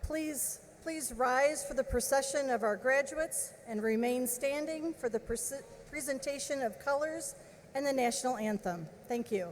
Please rise for the procession of our graduates and remain standing for the presentation of colors and the national anthem. Thank you.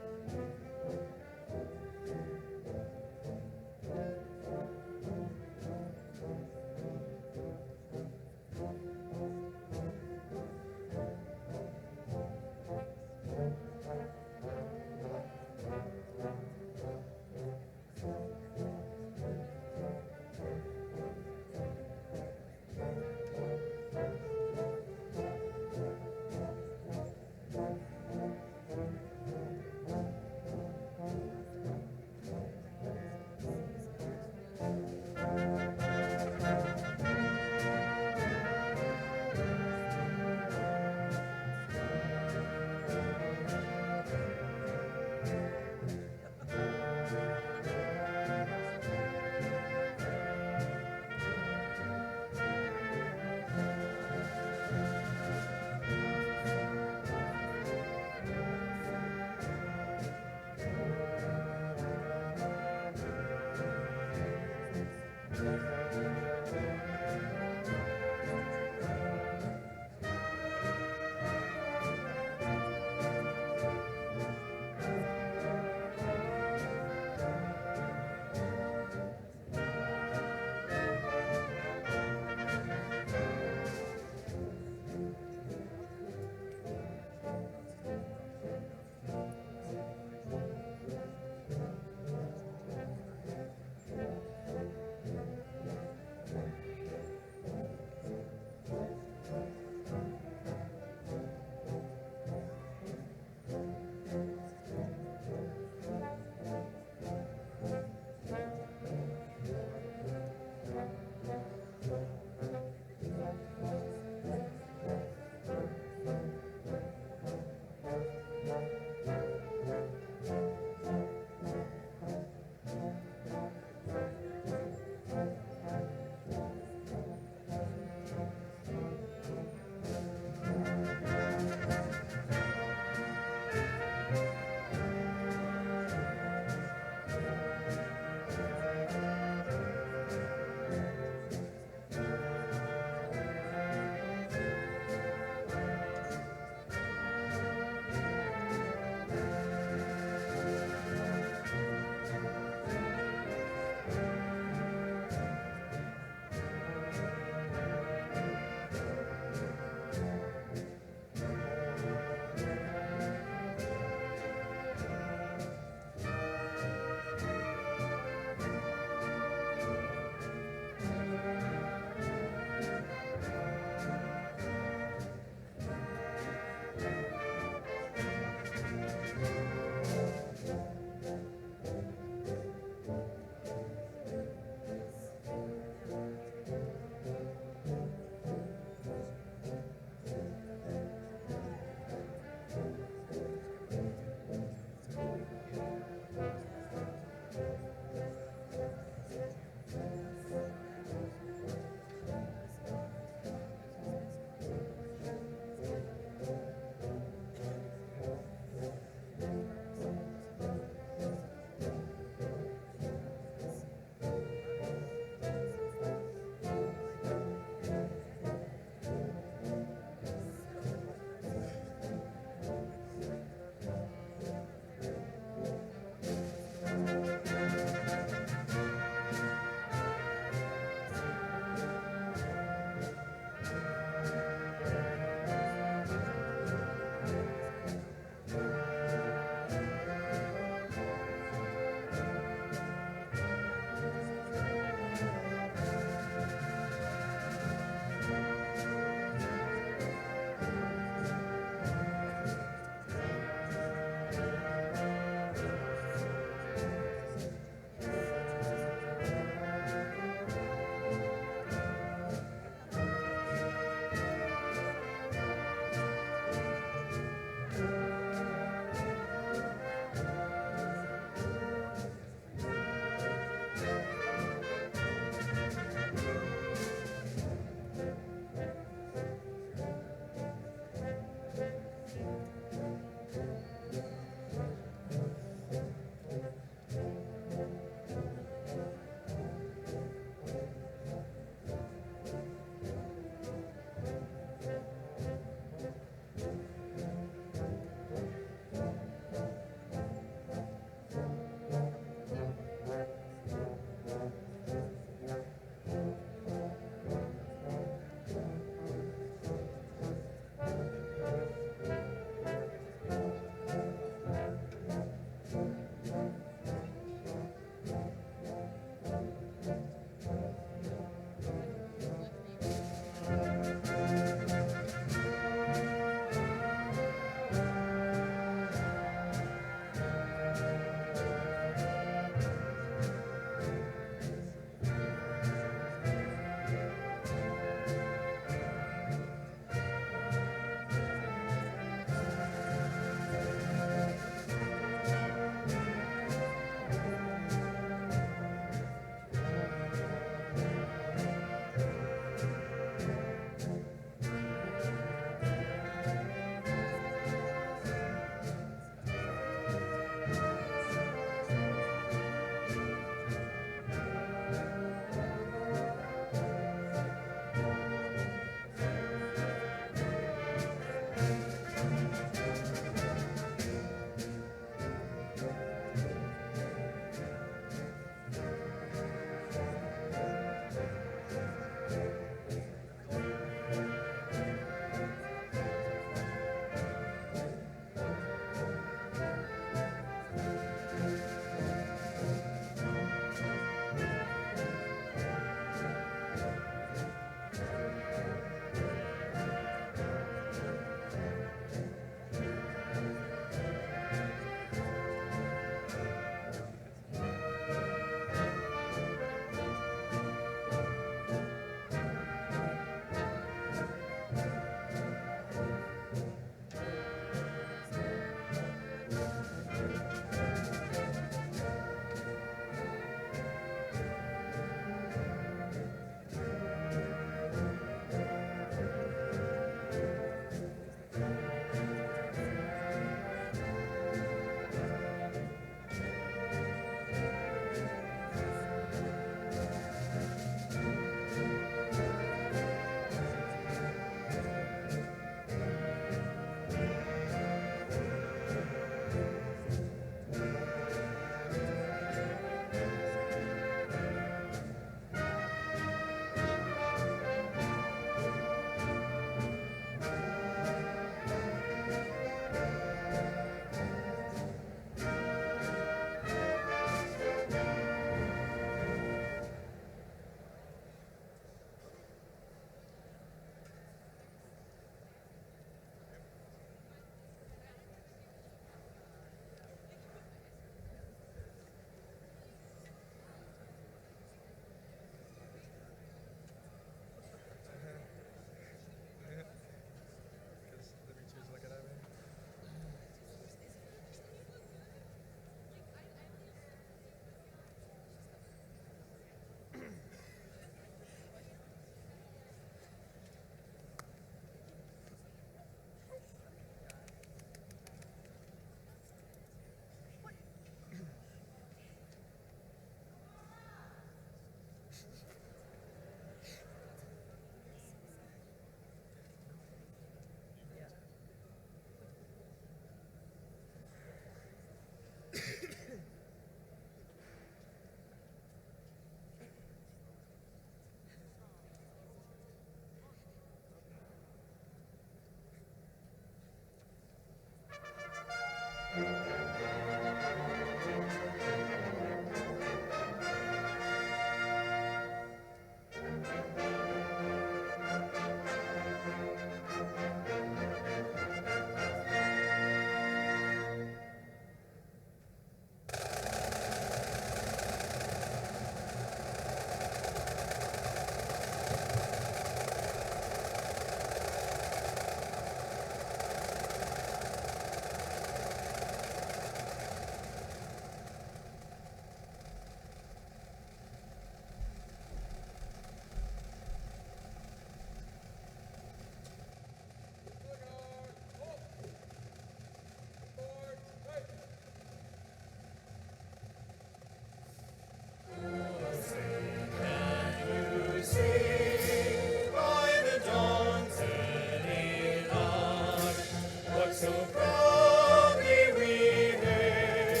so proudly we hail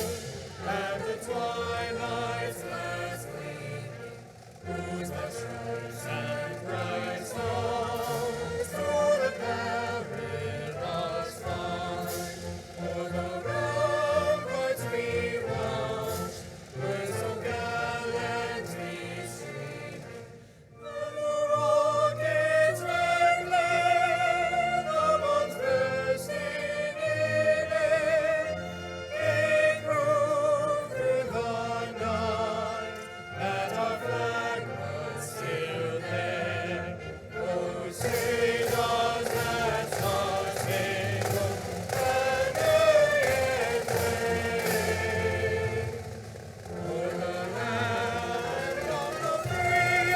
at the twilight's last gleaming, whose the stripes and bright stars through the perilous fight, o'er the ramparts we watch, were so gallantly streaming. And the rockets' red glare, the bombs bursting in air, gave proof through the night that our flag was still there. Oh, say does that star-spangled banner yet wave o'er the land of the free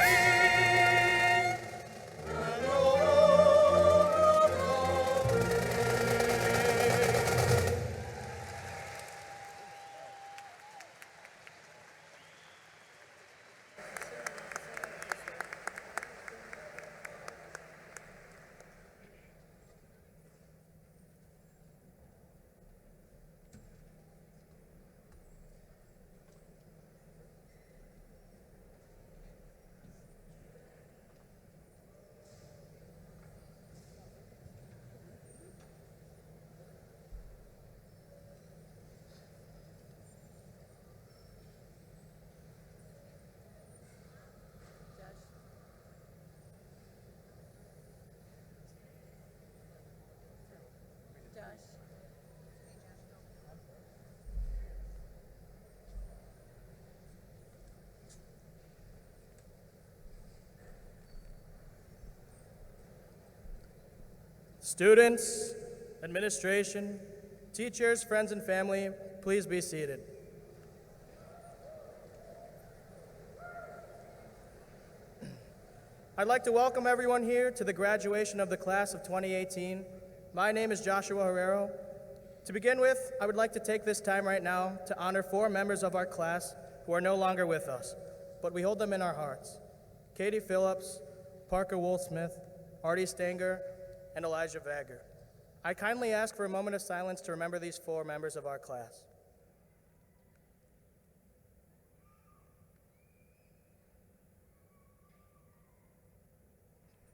and o'er the brave. Students, administration, teachers, friends, and family, please be seated. I'd like to welcome everyone here to the graduation of the class of 2018. My name is Joshua Herrero. To begin with, I would like to take this time right now to honor 4 members of our class who are no longer with us, but we hold them in our hearts. Katie Phillips, Parker Woolsmith, Artie Stanger, and Elijah Vagger. I kindly ask for a moment of silence to remember these 4 members of our class.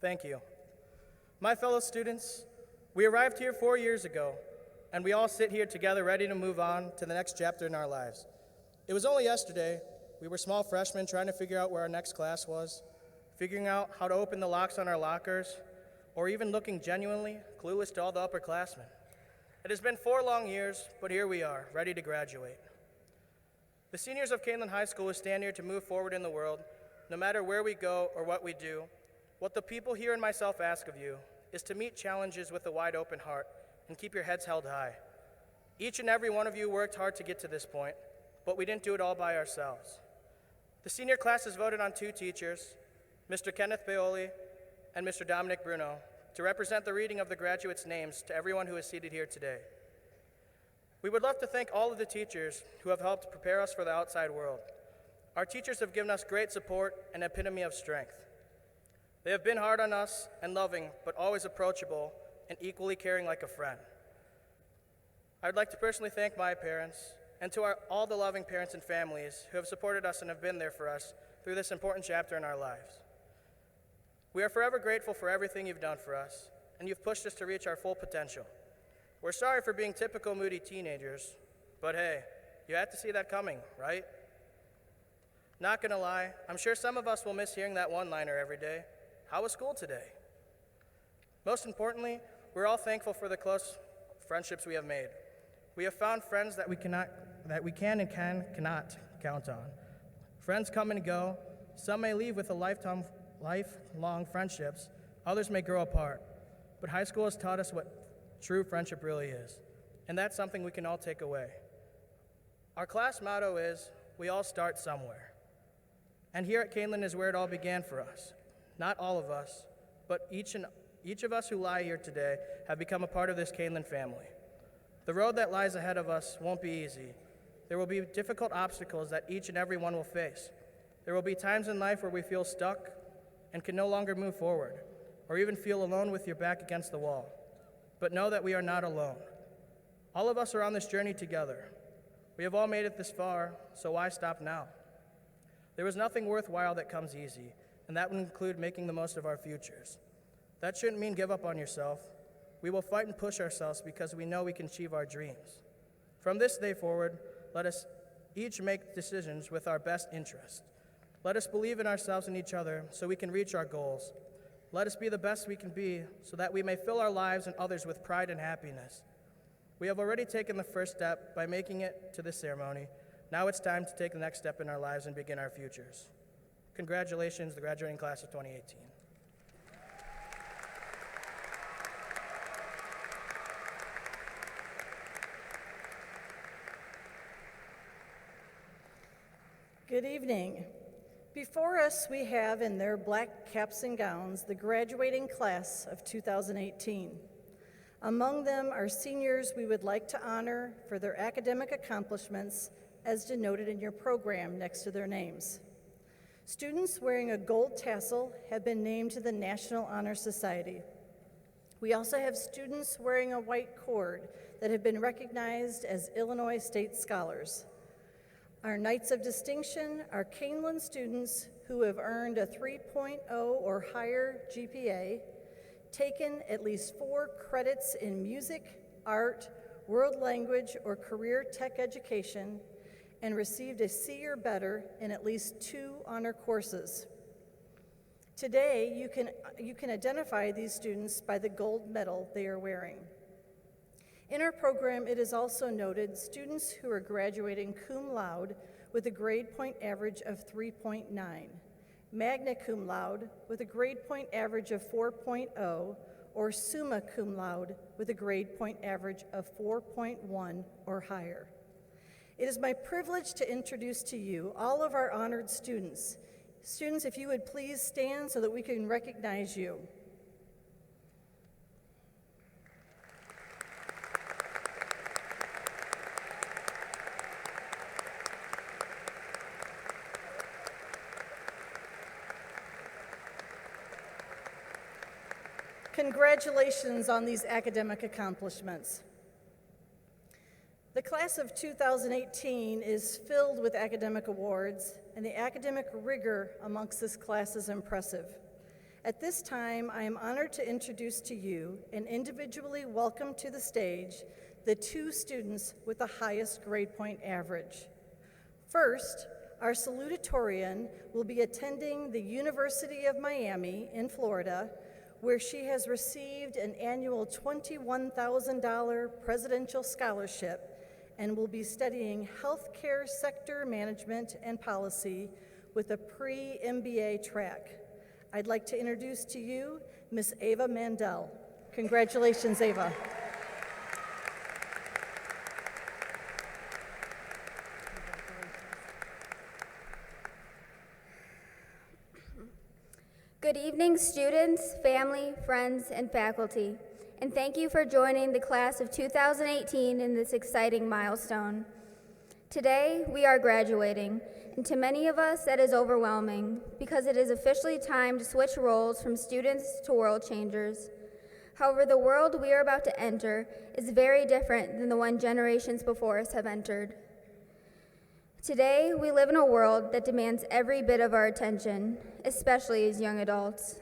Thank you. My fellow students, we arrived here 4 years ago, and we all sit here together ready to move on to the next chapter in our lives. It was only yesterday, we were small freshmen trying to figure out where our next class was, figuring out how to open the locks on our lockers, or even looking genuinely clueless to all the upperclassmen. It has been 4 long years, but here we are, ready to graduate. The seniors of Kaneland High School will stand here to move forward in the world, no matter where we go or what we do. What the people here and myself ask of you is to meet challenges with a wide open heart and keep your heads held high. Each and every one of you worked hard to get to this point, but we didn't do it all by ourselves. The senior class has voted on 2 teachers, Mr. Kenneth Paoli and Mr. Dominic Bruno, to represent the reading of the graduates' names to everyone who is seated here today. We would love to thank all of the teachers who have helped prepare us for the outside world. Our teachers have given us great support and epitome of strength. They have been hard on us and loving, but always approachable and equally caring like a friend. I'd like to personally thank my parents and to all the loving parents and families who have supported us and have been there for us through this important chapter in our lives. We are forever grateful for everything you've done for us, and you've pushed us to reach our full potential. We're sorry for being typical moody teenagers, but hey, you had to see that coming, right? Not gonna lie, I'm sure some of us will miss hearing that one-liner every day. How was school today? Most importantly, we're all thankful for the close friendships we have made. We have found friends that we cannot count on. Friends come and go. Some may leave with lifelong friendships. Others may grow apart. But high school has taught us what true friendship really is, and that's something we can all take away. Our class motto is, we all start somewhere. And here at Kaneland is where it all began for us. Not all of us, but each of us who lie here today have become a part of this Kaneland family. The road that lies ahead of us won't be easy. There will be difficult obstacles that each and every one will face. There will be times in life where we feel stuck and can no longer move forward, or even feel alone with your back against the wall. But know that we are not alone. All of us are on this journey together. We have all made it this far, so why stop now? There is nothing worthwhile that comes easy, and that would include making the most of our futures. That shouldn't mean give up on yourself. We will fight and push ourselves because we know we can achieve our dreams. From this day forward, let us each make decisions with our best interest. Let us believe in ourselves and each other so we can reach our goals. Let us be the best we can be so that we may fill our lives and others with pride and happiness. We have already taken the first step by making it to this ceremony. Now it's time to take the next step in our lives and begin our futures. Congratulations, the graduating class of 2018. Good evening. Before us, we have in their black caps and gowns the graduating class of 2018. Among them are seniors we would like to honor for their academic accomplishments as denoted in your program next to their names. Students wearing a gold tassel have been named to the National Honor Society. We also have students wearing a white cord that have been recognized as Illinois State Scholars. Our Knights of Distinction are Kaneland students who have earned a 3.0 or higher GPA, taken at least 4 credits in music, art, world language, or career tech education, and received a C or better in at least 2 honor courses. Today, you can identify these students by the gold medal they are wearing. In our program, it is also noted students who are graduating cum laude with a grade point average of 3.9, magna cum laude with a grade point average of 4.0, or summa cum laude with a grade point average of 4.1 or higher. It is my privilege to introduce to you all of our honored students. Students, if you would please stand so that we can recognize you. Congratulations on these academic accomplishments. The class of 2018 is filled with academic awards, and the academic rigor amongst this class is impressive. At this time, I am honored to introduce to you and individually welcome to the stage the 2 students with the highest grade point average. First, our salutatorian will be attending the University of Miami in Florida, where she has received an annual $21,000 presidential scholarship and will be studying healthcare sector management and policy with a pre-MBA track. I'd like to introduce to you Ms. Ava Mandel. Congratulations, Ava. Good evening, students, family, friends, and faculty, and thank you for joining the class of 2018 in this exciting milestone. Today, we are graduating, and to many of us, that is overwhelming because it is officially time to switch roles from students to world changers. However, the world we are about to enter is very different than the one generations before us have entered. Today, we live in a world that demands every bit of our attention, especially as young adults.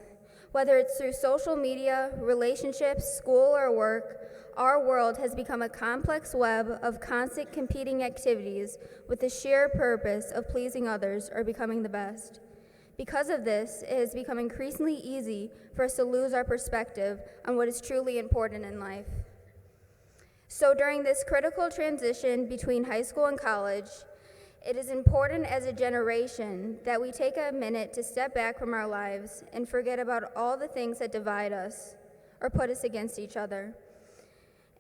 Whether it's through social media, relationships, school, or work, our world has become a complex web of constant competing activities with the sheer purpose of pleasing others or becoming the best. Because of this, it has become increasingly easy for us to lose our perspective on what is truly important in life. So during this critical transition between high school and college, it is important as a generation that we take a minute to step back from our lives and forget about all the things that divide us or put us against each other.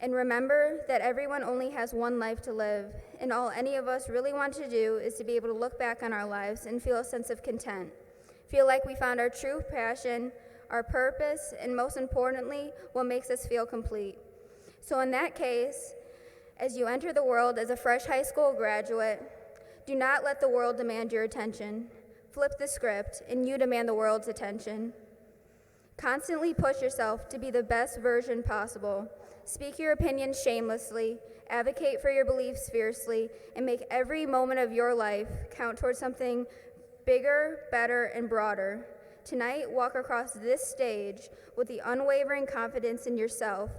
And remember that everyone only has one life to live, and all any of us really want to do is to be able to look back on our lives and feel a sense of content, feel like we found our true passion, our purpose, and most importantly, what makes us feel complete. So in that case, as you enter the world as a fresh high school graduate, do not let the world demand your attention. Flip the script, and you demand the world's attention. Constantly push yourself to be the best version possible. Speak your opinions shamelessly, advocate for your beliefs fiercely, and make every moment of your life count towards something bigger, better, and broader. Tonight, walk across this stage with the unwavering confidence in yourself,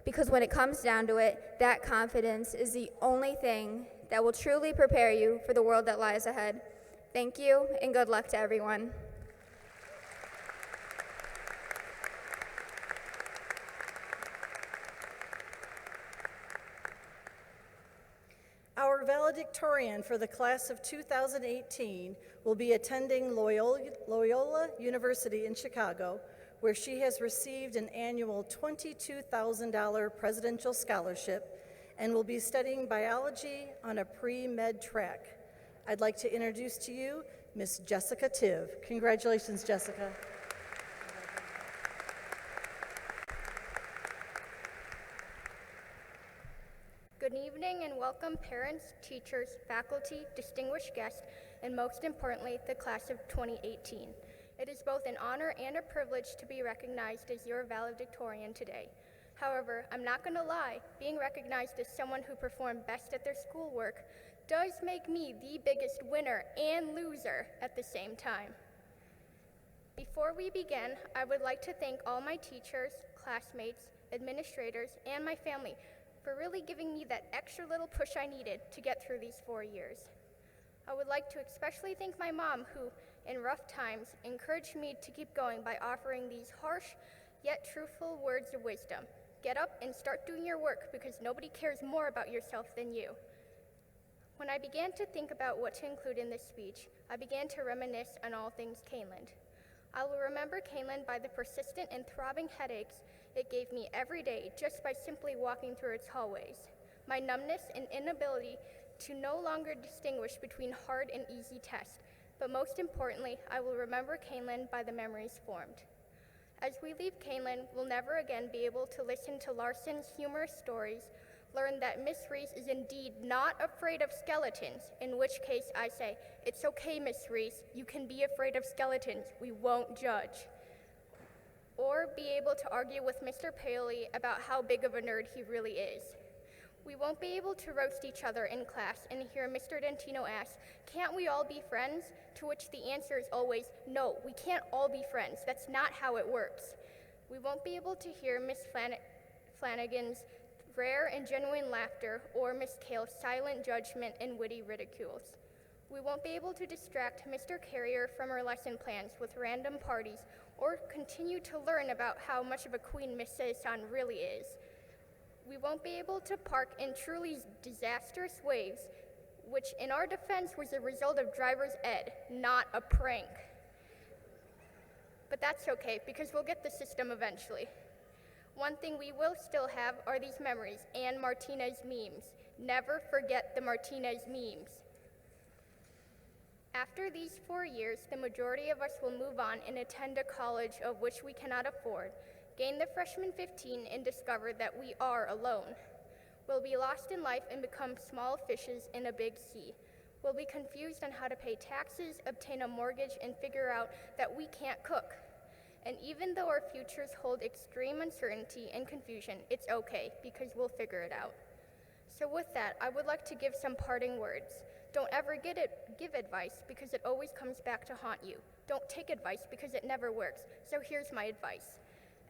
because when it comes down to it, that confidence is the only thing that will truly prepare you for the world that lies ahead. Thank you, and good luck to everyone. Our valedictorian for the class of 2018 will be attending Loyola University in Chicago, where she has received an annual $22,000 presidential scholarship and will be studying biology on a pre-med track. I'd like to introduce to you Miss Jessica Tiv. Congratulations, Jessica. Good evening and welcome parents, teachers, faculty, distinguished guests, and most importantly, the class of 2018. It is both an honor and a privilege to be recognized as your valedictorian today. However, I'm not going to lie, being recognized as someone who performed best at their schoolwork does make me the biggest winner and loser at the same time. Before we begin, I would like to thank all my teachers, classmates, administrators, and my family for really giving me that extra little push I needed to get through these 4 years. I would like to especially thank my mom who, in rough times, encouraged me to keep going by offering these harsh yet truthful words of wisdom. Get up and start doing your work because nobody cares more about yourself than you. When I began to think about what to include in this speech, I began to reminisce on all things Kaneland. I will remember Kaneland by the persistent and throbbing headaches it gave me every day just by simply walking through its hallways, my numbness and inability to no longer distinguish between hard and easy tests, but most importantly, I will remember Kaneland by the memories formed. As we leave Kaneland, we'll never again be able to listen to Larson's humorous stories, learn that Miss Reese is indeed not afraid of skeletons, in which case I say, "It's okay, Miss Reese, you can be afraid of skeletons, we won't judge." Or be able to argue with Mr. Paley about how big of a nerd he really is. We won't be able to roast each other in class and hear Mr. Dentino ask, "Can't we all be friends?" To which the answer is always, "No, we can't all be friends. That's not how it works." We won't be able to hear Miss Flanagan's rare and genuine laughter or Miss Kale's silent judgment and witty ridicules. We won't be able to distract Mr. Carrier from her lesson plans with random parties or continue to learn about how much of a queen Miss Saison really is. We won't be able to park in truly disastrous waves, which in our defense was a result of driver's ed, not a prank. But that's okay, because we'll get the system eventually. One thing we will still have are these memories and Martinez memes. Never forget the Martinez memes. After these 4 years, the majority of us will move on and attend a college of which we cannot afford, gain the freshman 15, and discover that we are alone. We'll be lost in life and become small fishes in a big sea. We'll be confused on how to pay taxes, obtain a mortgage, and figure out that we can't cook. And even though our futures hold extreme uncertainty and confusion, it's okay, because we'll figure it out. So with that, I would like to give some parting words. Don't ever give advice, because it always comes back to haunt you. Don't take advice, because it never works. So here's my advice.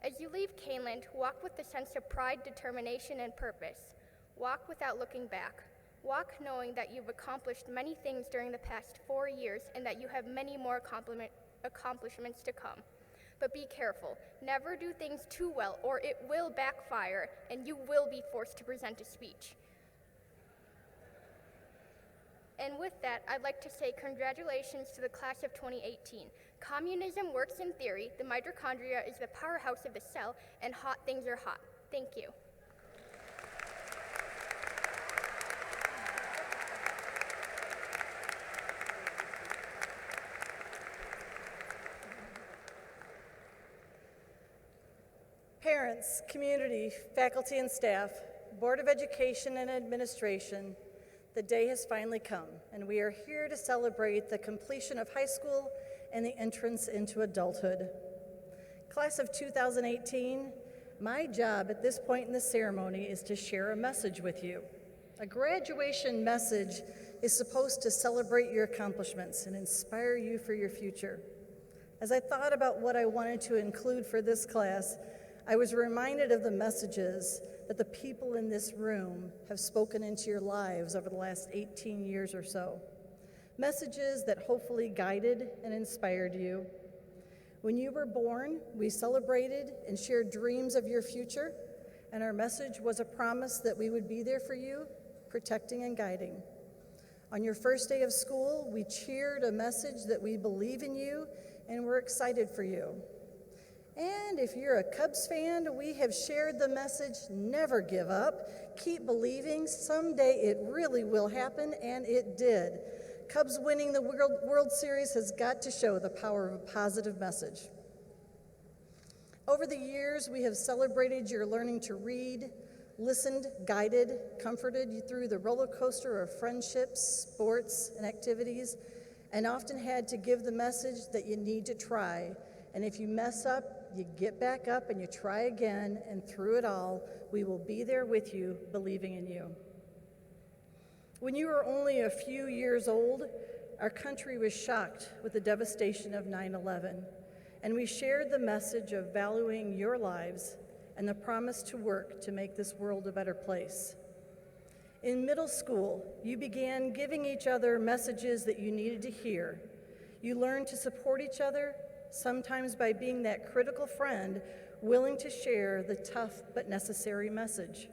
As you leave Kaneland, walk with a sense of pride, determination, and purpose. Walk without looking back. Walk knowing that you've accomplished many things during the past 4 years and that you have many more accomplishments to come. But be careful. Never do things too well, or it will backfire, and you will be forced to present a speech. And with that, I'd like to say congratulations to the class of 2018. Communism works in theory, the mitochondria is the powerhouse of the cell, and hot things are hot. Thank you. Parents, community, faculty and staff, Board of Education and Administration, the day has finally come, and we are here to celebrate the completion of high school and the entrance into adulthood. Class of 2018, My job at this point in the ceremony is to share a message with you. A graduation message is supposed to celebrate your accomplishments and inspire you for your future. As I thought about what I wanted to include for this class, I was reminded of the messages that the people in this room have spoken into your lives over the last 18 years or so. Messages that hopefully guided and inspired you. When you were born, we celebrated and shared dreams of your future, and our message was a promise that we would be there for you, protecting and guiding. On your first day of school, we cheered a message that we believe in you and we're excited for you. And if you're a Cubs fan, we have shared the message, never give up, keep believing, someday it really will happen, and it did. Cubs winning the World Series has got to show the power of a positive message. Over the years, we have celebrated your learning to read, listened, guided, comforted you through the roller coaster of friendships, sports, and activities, and often had to give the message that you need to try. And if you mess up, you get back up and you try again, and through it all, we will be there with you, believing in you. When you were only a few years old, our country was shocked with the devastation of 9/11, and we shared the message of valuing your lives and the promise to work to make this world a better place. In middle school, you began giving each other messages that you needed to hear. You learned to support each other, sometimes by being that critical friend willing to share the tough but necessary message.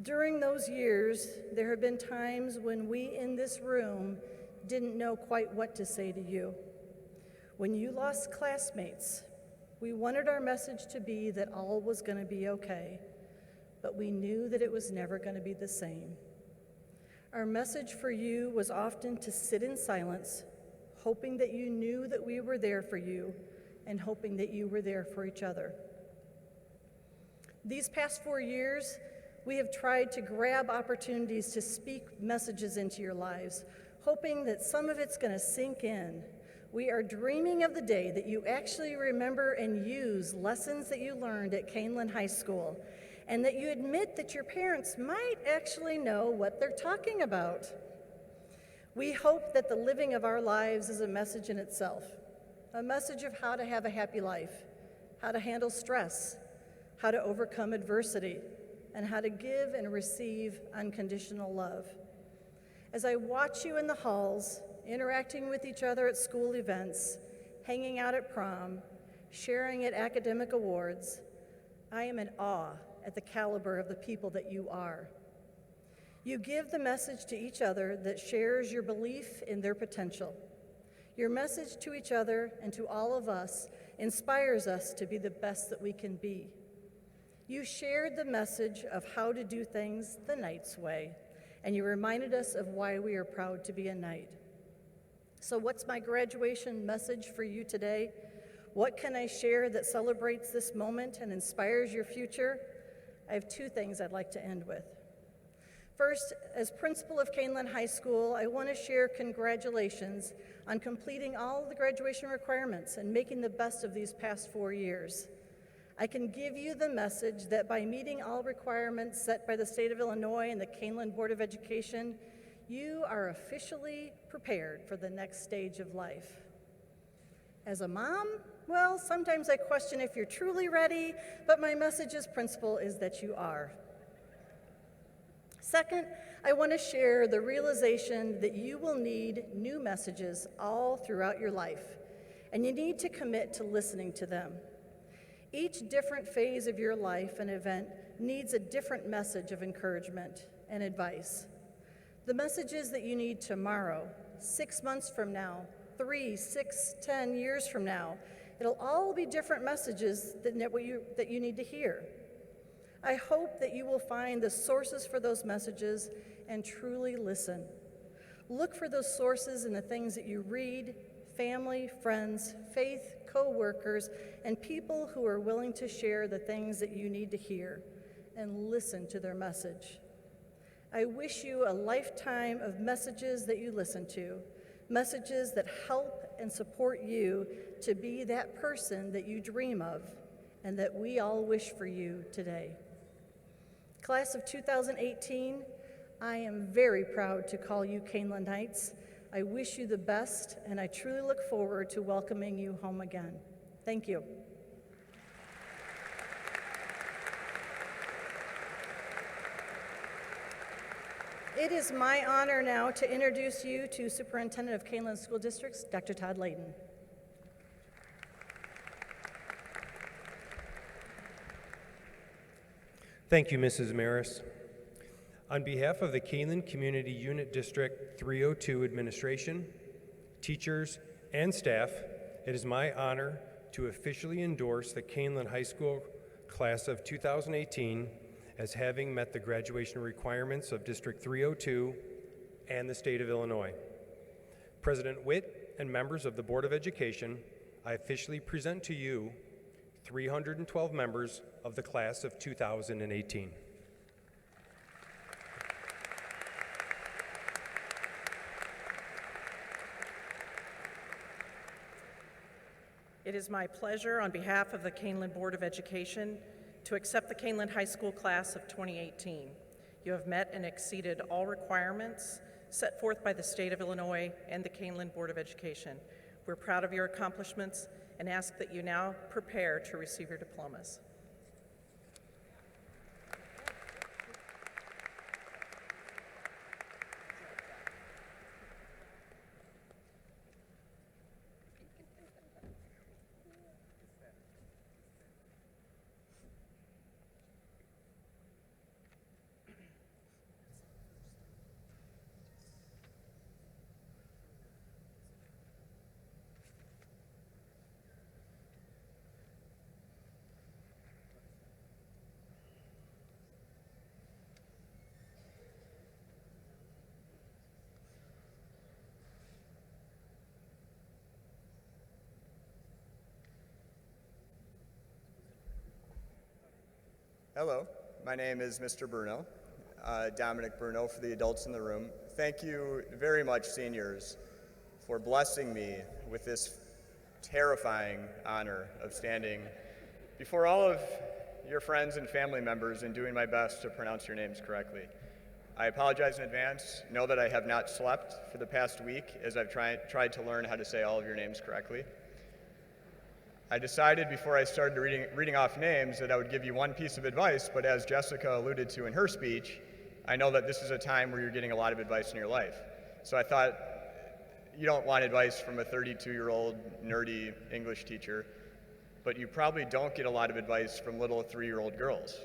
During those years, there have been times when we in this room didn't know quite what to say to you. When you lost classmates, we wanted our message to be that all was going to be okay, but we knew that it was never going to be the same. Our message for you was often to sit in silence, hoping that you knew that we were there for you and hoping that you were there for each other. These past 4 years, we have tried to grab opportunities to speak messages into your lives, hoping that some of it's going to sink in. We are dreaming of the day that you actually remember and use lessons that you learned at Kaneland High School, and that you admit that your parents might actually know what they're talking about. We hope that the living of our lives is a message in itself, a message of how to have a happy life, how to handle stress, how to overcome adversity, and how to give and receive unconditional love. As I watch you in the halls, interacting with each other at school events, hanging out at prom, sharing at academic awards, I am in awe at the caliber of the people that you are. You give the message to each other that shares your belief in their potential. Your message to each other and to all of us inspires us to be the best that we can be. You shared the message of how to do things the Knight's way, and you reminded us of why we are proud to be a Knight. So what's my graduation message for you today? What can I share that celebrates this moment and inspires your future? I have 2 things I'd like to end with. First, as principal of Kaneland High School, I want to share congratulations on completing all of the graduation requirements and making the best of these past 4 years. I can give you the message that by meeting all requirements set by the state of Illinois and the Kaneland Board of Education, you are officially prepared for the next stage of life. As a mom, well, sometimes I question if you're truly ready, but my message as principal is that you are. Second, I want to share the realization that you will need new messages all throughout your life, and you need to commit to listening to them. Each different phase of your life and event needs a different message of encouragement and advice. The messages that you need tomorrow, 6 months from now, 3, 6, 10 years from now, it'll all be different messages that you need to hear. I hope that you will find the sources for those messages and truly listen. Look for those sources in the things that you read, family, friends, faith, co-workers, and people who are willing to share the things that you need to hear, and listen to their message. I wish you a lifetime of messages that you listen to, messages that help and support you to be that person that you dream of, and that we all wish for you today. Class of 2018, I am very proud to call you Kanelandites. I wish you the best, and I truly look forward to welcoming you home again. Thank you. It is my honor now to introduce you to Superintendent of Kaneland School Districts, Dr. Todd Layton. Thank you, Mrs. Maris. On behalf of the Kaneland Community Unit District 302 administration, teachers, and staff, it is my honor to officially endorse the Kaneland High School class of 2018 as having met the graduation requirements of District 302 and the state of Illinois. President Witt and members of the Board of Education, I officially present to you 312 members of the class of 2018. It is my pleasure on behalf of the Kaneland Board of Education to accept the Kaneland High School class of 2018. You have met and exceeded all requirements set forth by the state of Illinois and the Kaneland Board of Education. We're proud of your accomplishments and ask that you now prepare to receive your diplomas. Hello, my name is Mr. Bruno, Dominic Bruno for the adults in the room. Thank you very much, seniors, for blessing me with this terrifying honor of standing before all of your friends and family members and doing my best to pronounce your names correctly. I apologize in advance. Know that I have not slept for the past week as I've tried to learn how to say all of your names correctly. I decided before I started reading off names that I would give you one piece of advice, but as Jessica alluded to in her speech, I know that this is a time where you're getting a lot of advice in your life. So I thought, you don't want advice from a 32-year-old nerdy English teacher, but you probably don't get a lot of advice from little 3-year-old girls.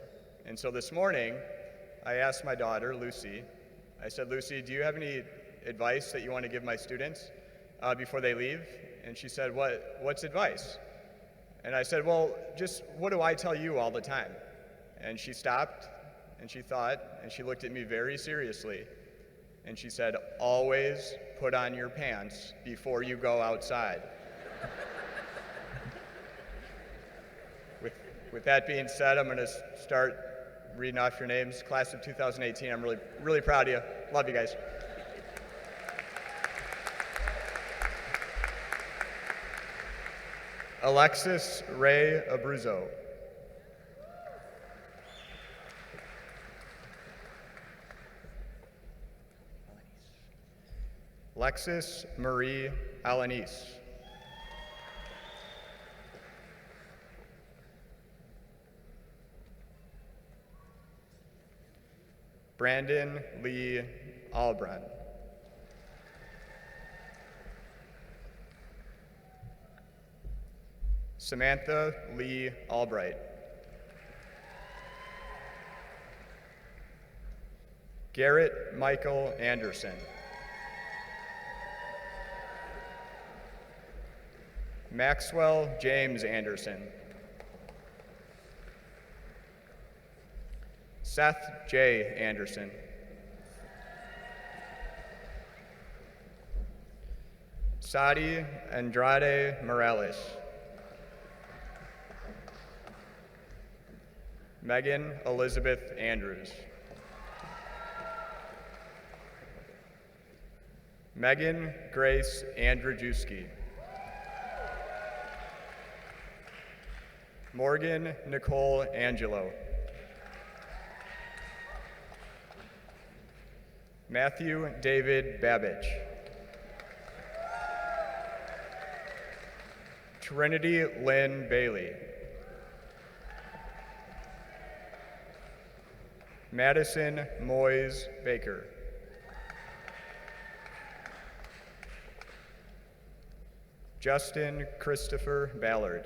And so this morning, I asked my daughter, Lucy, I said, Lucy, do you have any advice that you want to give my students before they leave? And she said, what's advice? And I said, well, just what do I tell you all the time? And she stopped, and she thought, and she looked at me very seriously, and she said, always put on your pants before you go outside. With that being said, I'm going to start reading off your names. Class of 2018, I'm really proud of you. Love you guys. Alexis Ray Abruzzo. Lexis Marie Alanis. Brandon Lee Albron. Samantha Lee Albright. Garrett Michael Anderson. Maxwell James Anderson. Seth J. Anderson. Sadi Andrade Morales. Megan Elizabeth Andrews. Megan Grace Andrzejewski. Morgan Nicole Angelo. Matthew David Babbage. Trinity Lynn Bailey. Madison Moyes Baker. Justin Christopher Ballard.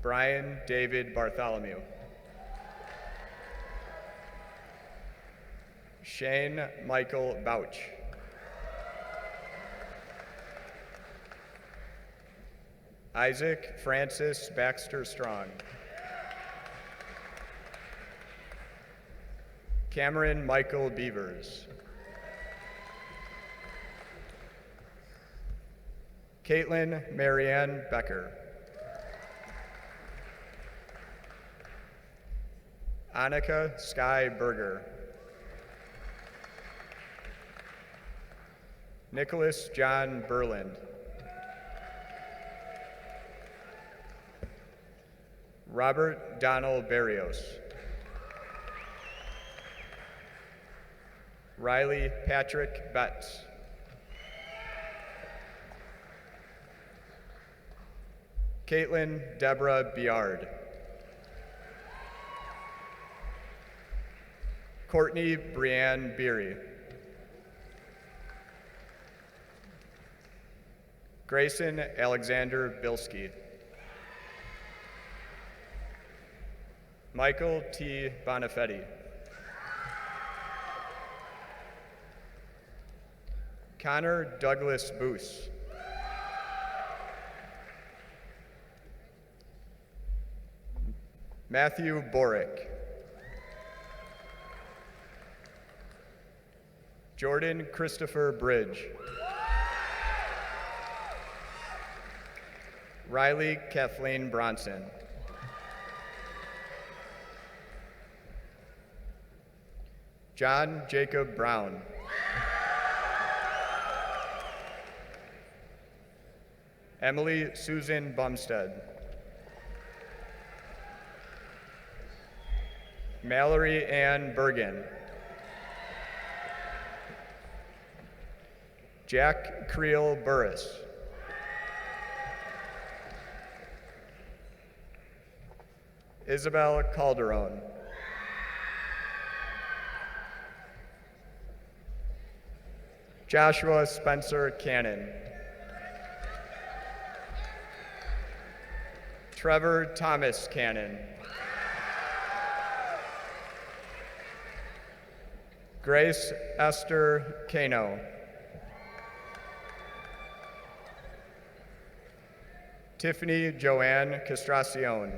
Brian David Bartholomew. Shane Michael Bouch. Isaac Francis Baxter Strong. Cameron Michael Beavers. Caitlin Marianne Becker. Annika Sky Berger. Nicholas John Berland. Robert Donald Barrios. Riley Patrick Betts. Caitlin Deborah Biard. Courtney Brianne Beery. Grayson Alexander Bilski. Michael T. Bonifetti. Connor Douglas Boos. Matthew Borick. Jordan Christopher Bridge. Riley Kathleen Bronson. John Jacob Brown. Emily Susan Bumstead. Mallory Ann Bergen. Jack Creel Burris. Isabel Calderon. Joshua Spencer Cannon. Trevor Thomas Cannon. Grace Esther Cano. Tiffany Joanne Castracion.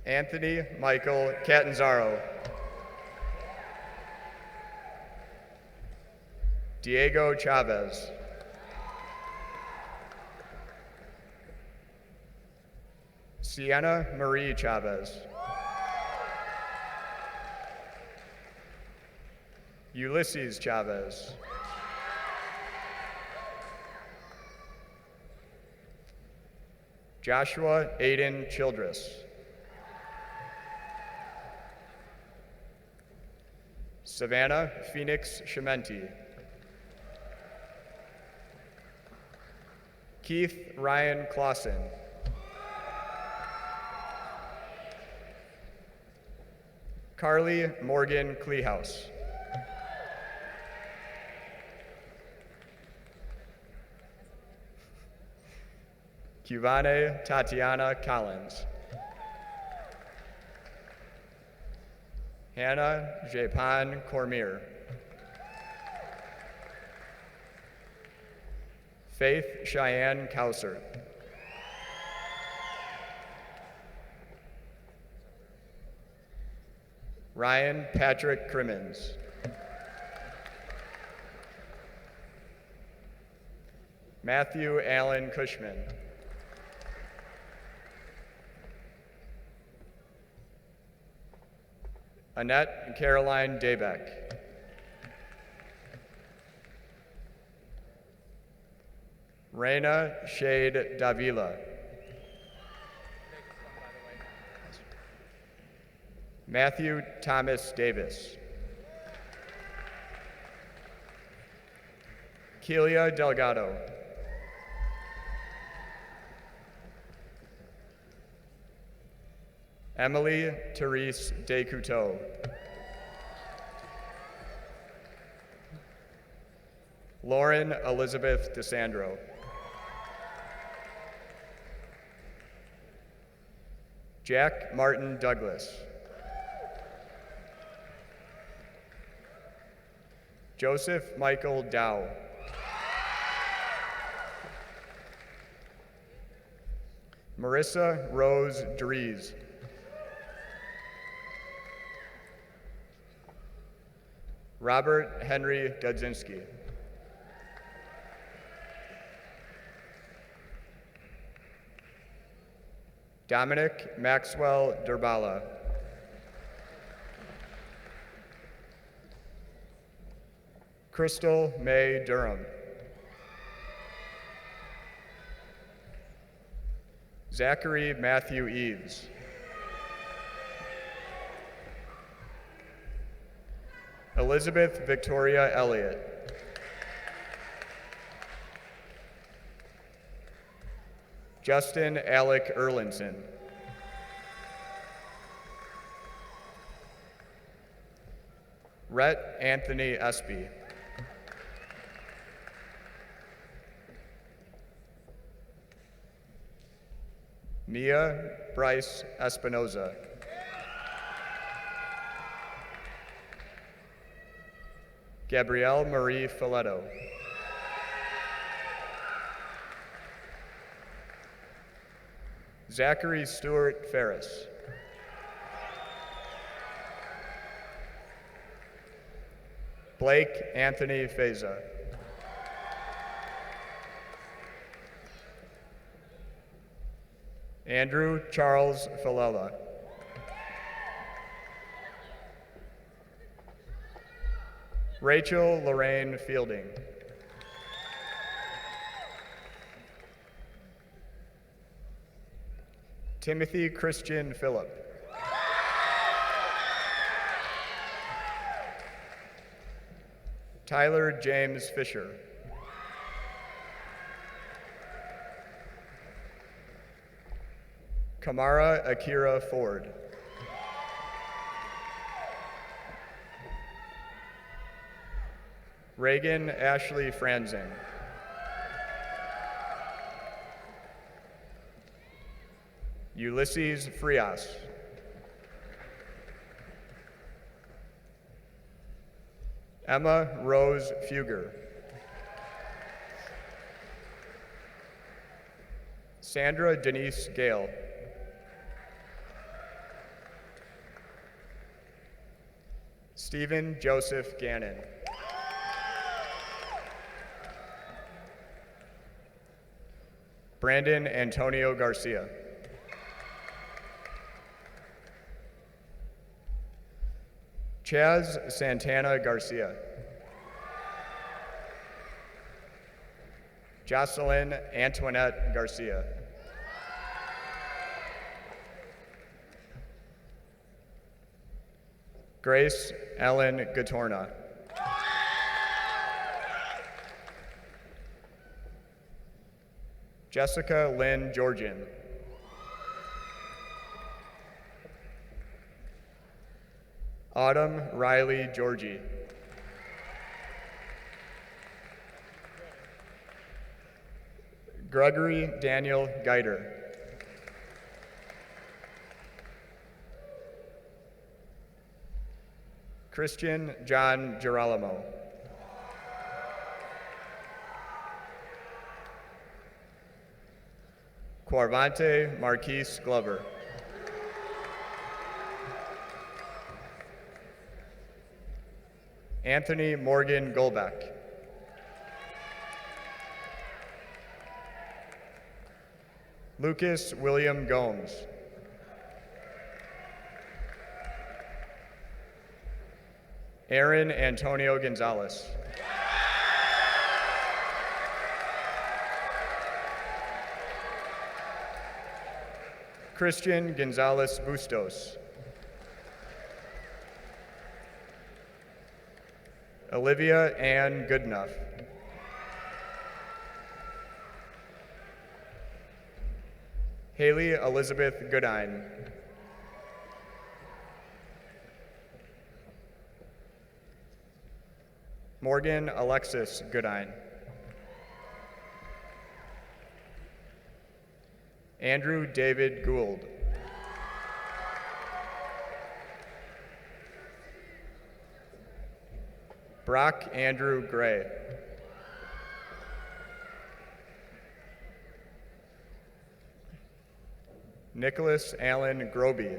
Anthony Michael Catanzaro. Diego Chavez. Sienna Marie Chavez. Ulysses Chavez. Joshua Aiden Childress. Savannah Phoenix Shimenti. Keith Ryan Clausen. Carly Morgan Kleehouse. Cuvane Tatiana Collins. Hannah Japan Cormier. Faith Cheyenne Cowser. Ryan Patrick Crimmins. Matthew Allen Cushman. Annette Caroline Daybeck. Reina Shade Davila. Matthew Thomas Davis. Kelia Delgado. Emily Therese Descouteaux. Lauren Elizabeth DeSandro. Jack Martin Douglas. Joseph Michael Dow. Marissa Rose Dries. Robert Henry Gudzinski. Dominic Maxwell Durbala. Crystal May Durham. Zachary Matthew Eves. Elizabeth Victoria Elliott. Justin Alec Erlinson. Rhett Anthony Espy. Mia Bryce Espinoza. Gabrielle Marie Filetto. Zachary Stewart Ferris. Blake Anthony Feza. Andrew Charles Filela. Rachel Lorraine Fielding. Timothy Christian Phillip. Tyler James Fisher. Kamara Akira Ford. Reagan Ashley Franzen. Ulysses Frias. Emma Rose Fugger. Sandra Denise Gale. Stephen Joseph Gannon. Brandon Antonio Garcia. Chaz Santana Garcia. Jocelyn Antoinette Garcia. Grace Ellen Gatorna. Jessica Lynn Georgian. Autumn Riley Georgie. Gregory Daniel Geiter. Christian John Girolamo. Quarvante Marquise Glover. Anthony Morgan Golbeck. Lucas William Gomes. Aaron Antonio Gonzalez. Christian Gonzalez Bustos. Olivia Ann Goodenough. Haley Elizabeth Goodine. Morgan Alexis Goodine. Andrew David Gould. Brock Andrew Gray. Nicholas Allen Groby.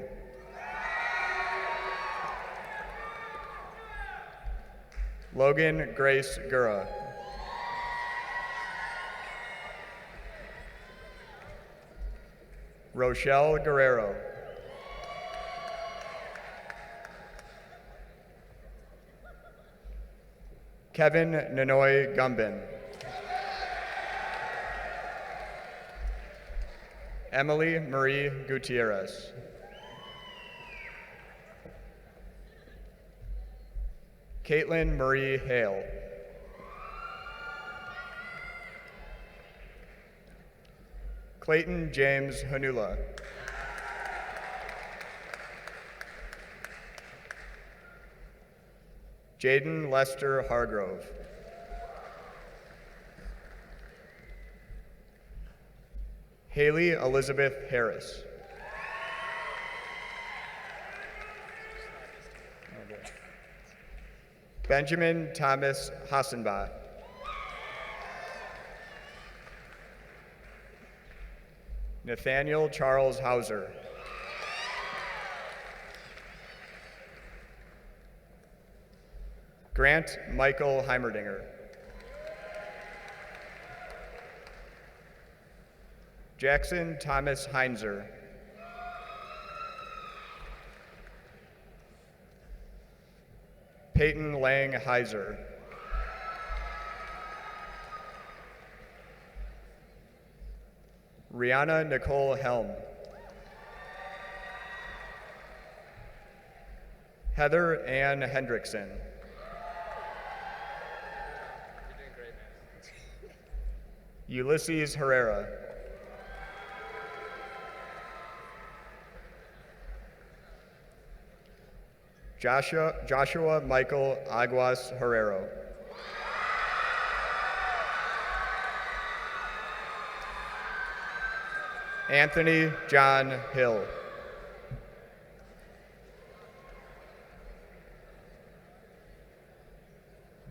Logan Grace Gura. Rochelle Guerrero. Kevin Nanoy Gumbin. Emily Marie Gutierrez. Caitlin Marie Hale. Clayton James Hanula. Jaden Lester Hargrove. Haley Elizabeth Harris. Benjamin Thomas Hassenbach. Nathaniel Charles Hauser. Grant Michael Heimerdinger. Jackson Thomas Heinzer. Peyton Lang Heiser. Rihanna Nicole Helm. Heather Ann Hendrickson. Ulysses Herrera. Joshua Michael Aguas Herrero. Anthony John Hill.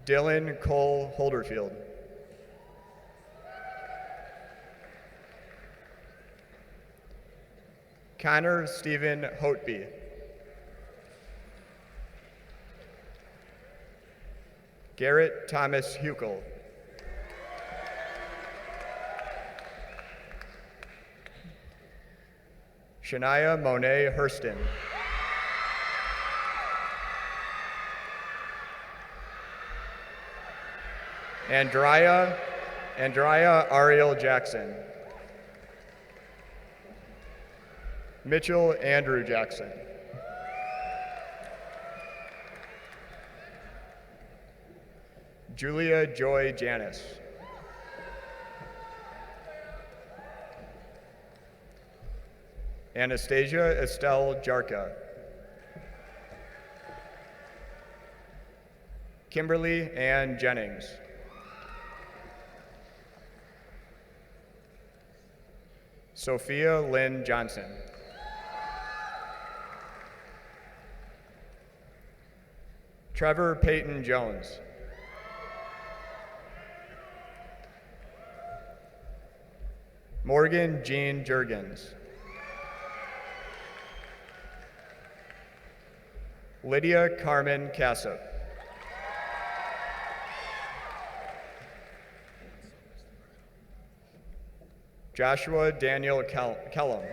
Dylan Cole Holderfield. Connor Stephen Hotby. Garrett Thomas Huckel. Shania Monet Hurston. Andrea Ariel Jackson. Mitchell Andrew Jackson. Julia Joy Janis. Anastasia Estelle Jarka. Kimberly Ann Jennings. Sophia Lynn Johnson. Trevor Peyton Jones. Morgan Jean Jurgens. Lydia Carmen Cassup. Joshua Daniel Kellum.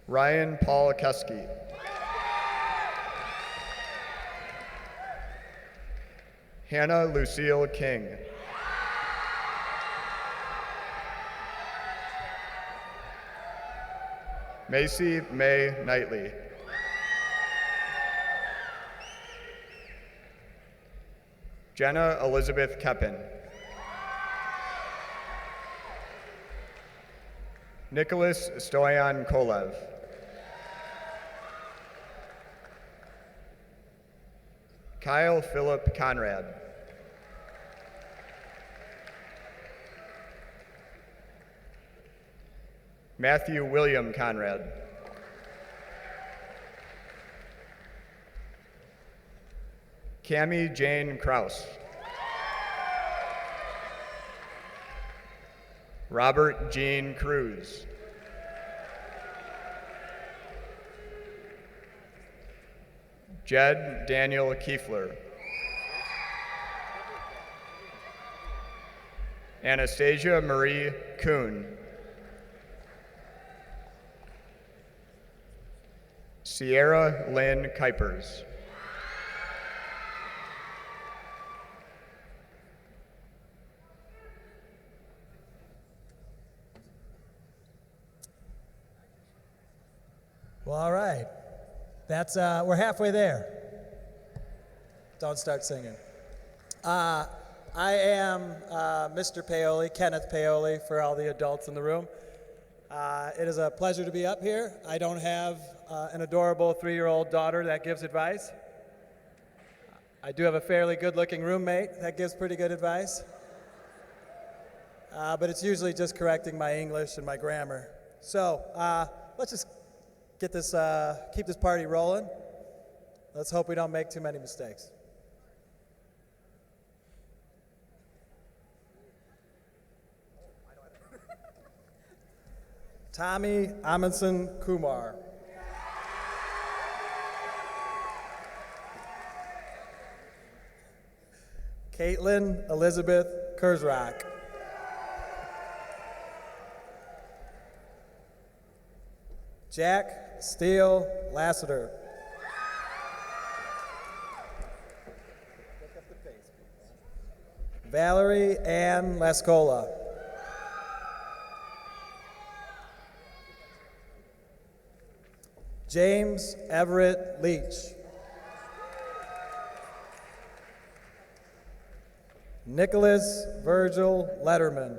Ryan Paul Keski. Hannah Lucille King. Macy May Knightley. Jenna Elizabeth Keppen. Nicholas Stoyan Kolev. Kyle Philip Conrad. Matthew William Conrad. Cami Jane Kraus. Robert Jean Cruz. Jed Daniel Kiefler. Anastasia Marie Kuhn. Sierra Lynn Kuipers. Well, all right. That's we're halfway there. Don't start singing. I am Mr. Paoli, Kenneth Paoli, for all the adults in the room. It is a pleasure to be up here. I don't have an adorable 3-year-old daughter that gives advice. I do have a fairly good-looking roommate that gives pretty good advice. But it's usually just correcting my English and my grammar. So let's just get this, keep this party rolling. Let's hope we don't make too many mistakes. Tommy Amundsen Kumar. Caitlin Elizabeth Kurzrock. Jack Steele Lassiter. Valerie Ann Lascola. James Everett Leach. Nicholas Virgil Letterman.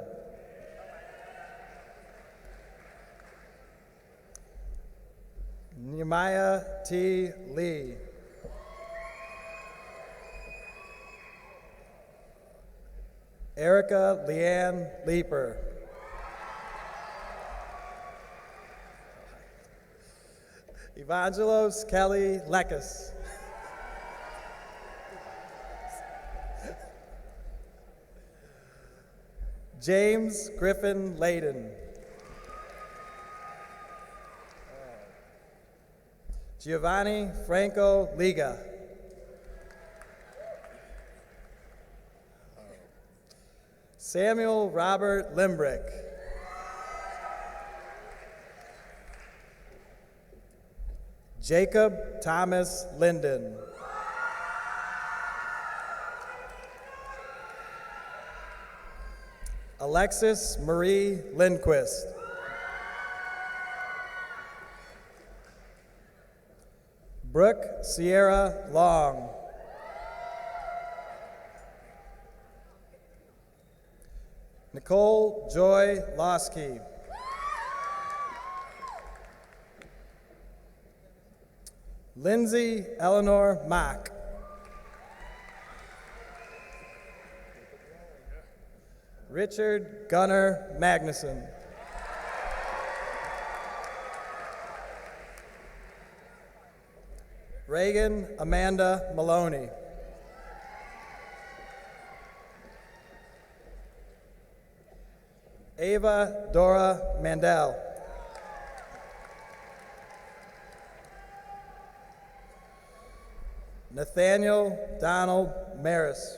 Nehemiah T. Lee. Erica Leanne Leeper. Evangelos Kelly Lekis. James Griffin Layden. Giovanni Franco Liga. Samuel Robert Limbrick. Jacob Thomas Linden. Alexis Marie Lindquist. Brooke Sierra Long. Nicole Joy Losky. Lindsay Eleanor Mock. Richard Gunnar Magnuson. Reagan Amanda Maloney. Ava Dora Mandel. Nathaniel Donald Maris.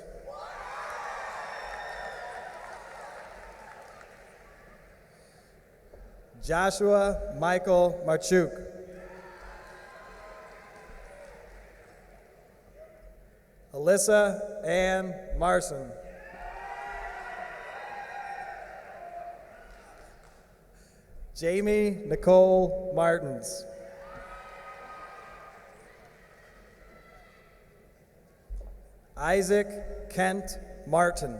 Joshua Michael Marchuk. Alyssa Ann Marson. Jamie Nicole Martins. Isaac Kent Martin.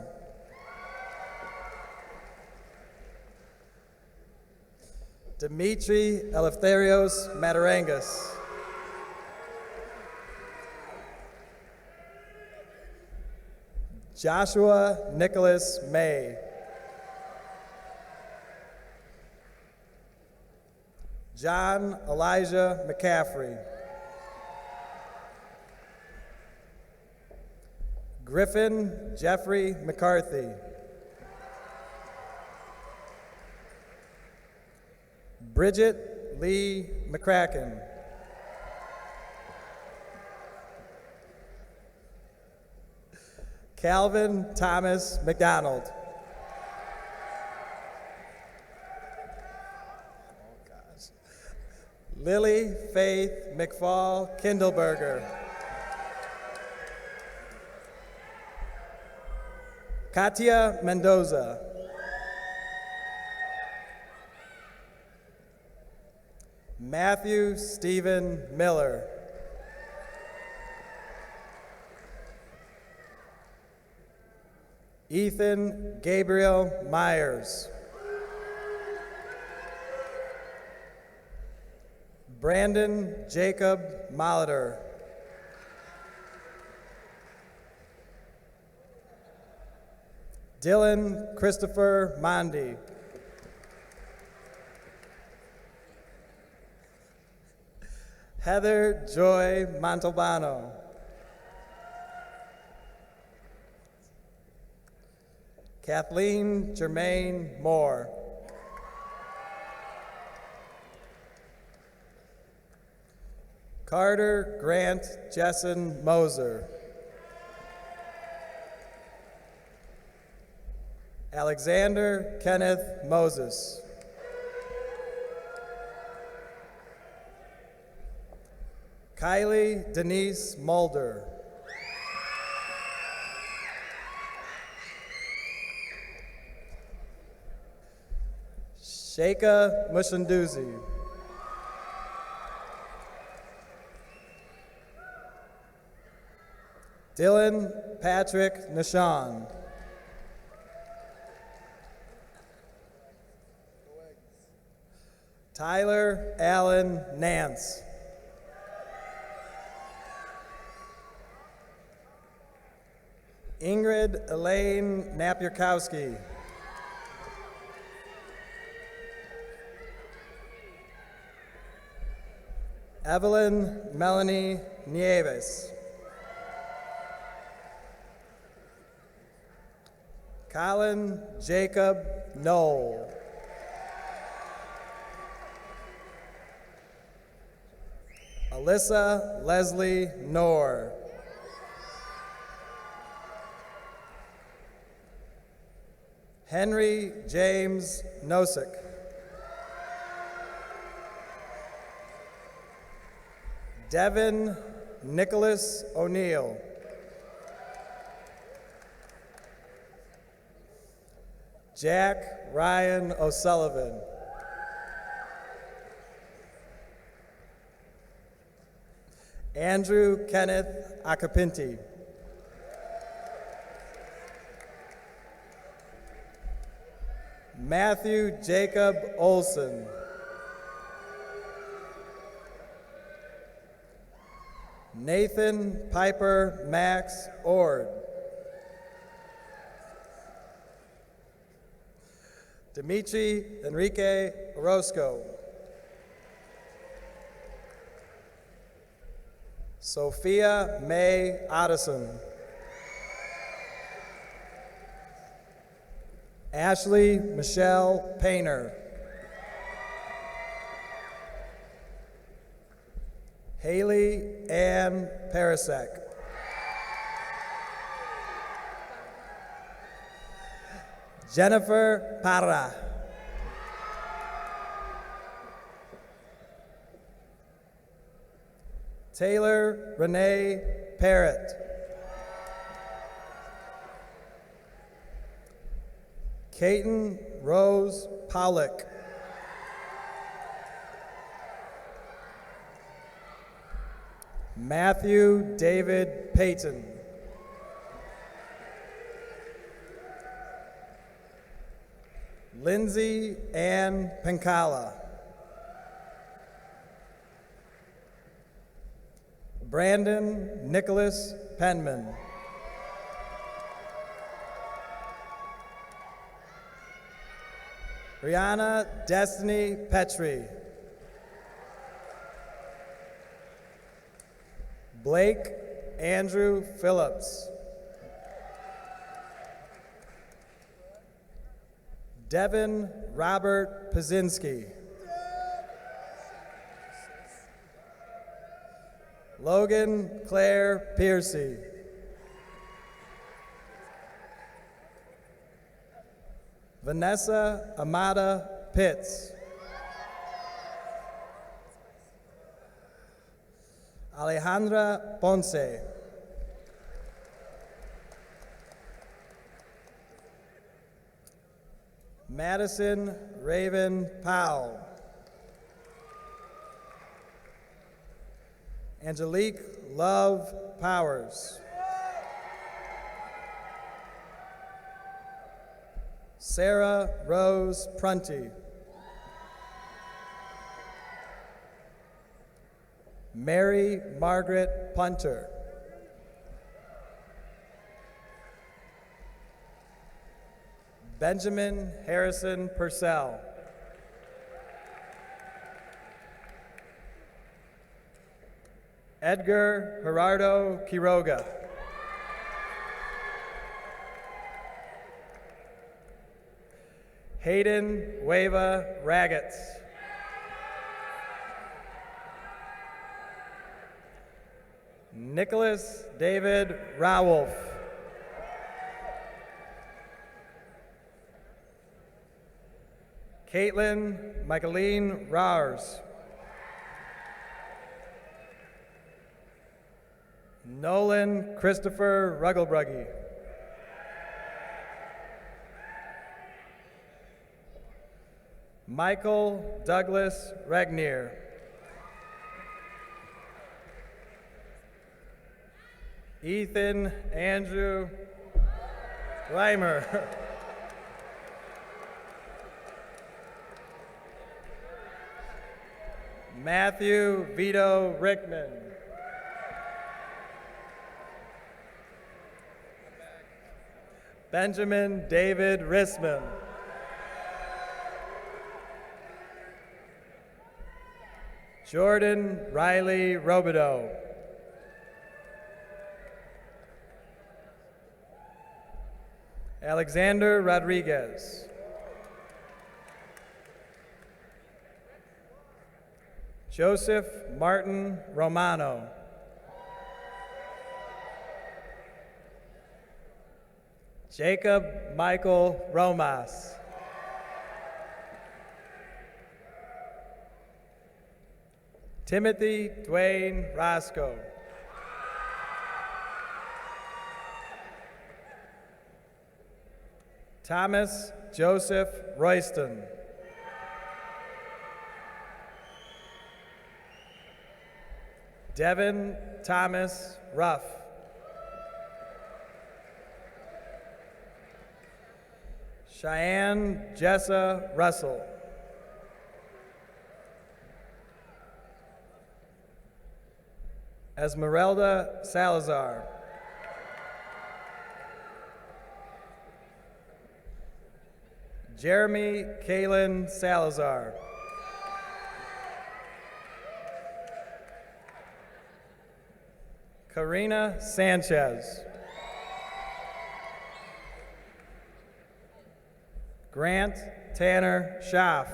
Dimitri Eleftherios Matarangas. Joshua Nicholas May. John Elijah McCaffrey. Griffin Jeffrey McCarthy. Bridget Lee McCracken. Calvin Thomas McDonald. Lily Faith McFall Kindleberger. Katia Mendoza. Matthew Stephen Miller. Ethan Gabriel Myers. Brandon Jacob Molitor. Dylan Christopher Mondi. Heather Joy Montalbano. Kathleen Germaine Moore. Carter Grant Jessen Moser. Alexander Kenneth Moses. Kylie Denise Mulder. Sheikha Mushanduzi. Dylan Patrick Nishan. Tyler Allen Nance. Ingrid Elaine Napierkowski. Evelyn Melanie Nieves. Colin Jacob Knoll. Alyssa Leslie Knorr. Henry James Nosek. Devin Nicholas O'Neill. Jack Ryan O'Sullivan. Andrew Kenneth Acapinti. Matthew Jacob Olson. Nathan Piper Max Ord. Dimitri Enrique Orozco. Sophia May Otteson. Ashley Michelle Painter. Haley Ann Parasek. Jennifer Parra. Taylor Renee Parrott. Caton Rose Pollock. Matthew David Payton. Lindsay Ann Pankala. Brandon Nicholas Penman. Brianna Destiny Petrie. Blake Andrew Phillips. Devin Robert Pazinski. Logan Claire Piercy. Vanessa Amada Pitts. Alejandra Ponce. Madison Raven Powell. Angelique Love Powers. Sarah Rose Prunty. Mary Margaret Punter. Benjamin Harrison Purcell. Edgar Gerardo Quiroga. Hayden Weva Raggets. Nicholas David Rawolf. Caitlin Michaeline Rars. Nolan Christopher Rugglebruggy. Michael Douglas Regnier. Ethan Andrew Reimer. Matthew Vito Rickman. Benjamin David Rissman. Jordan Riley Robideau. Alexander Rodriguez. Joseph Martin Romano. Jacob Michael Romas. Timothy Dwayne Roscoe. Thomas Joseph Royston. Devin Thomas Ruff. Cheyenne Jessa Russell. Esmeralda Salazar. Jeremy Kalen Salazar. Karina Sanchez. Grant Tanner Schaff.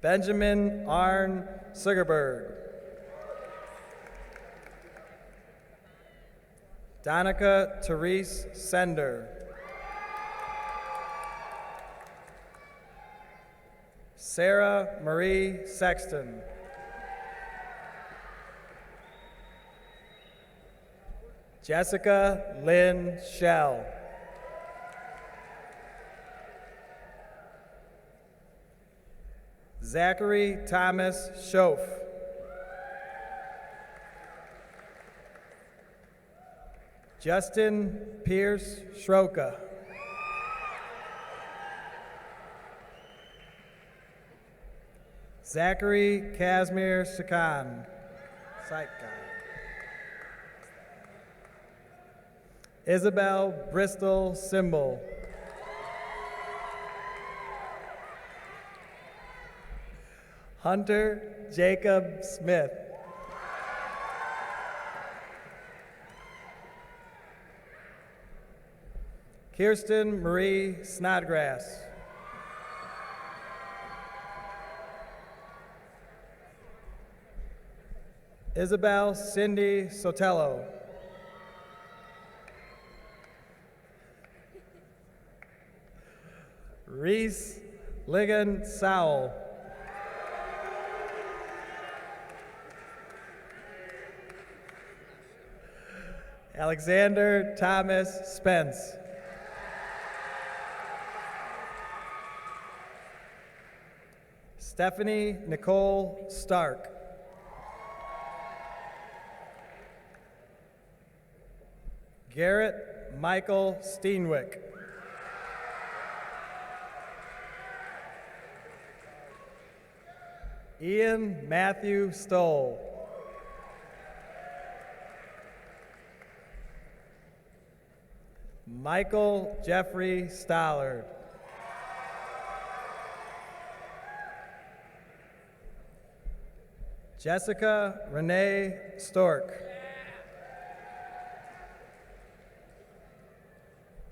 Benjamin Arn Sugarberg. Donica Therese Sender. Sarah Marie Sexton. Jessica Lynn Shell. Zachary Thomas Schoaf. Justin Pierce Schroka. Zachary Casimir Sakan. Isabel Bristol Symbol. Hunter Jacob Smith. Kirsten Marie Snodgrass. Isabel Cindy Sotelo. Reese Ligon Sowell. Alexander Thomas Spence. Stephanie Nicole Stark. Garrett Michael Steenwick. Ian Matthew Stoll. Michael Jeffrey Stollard. Jessica Renee Stork.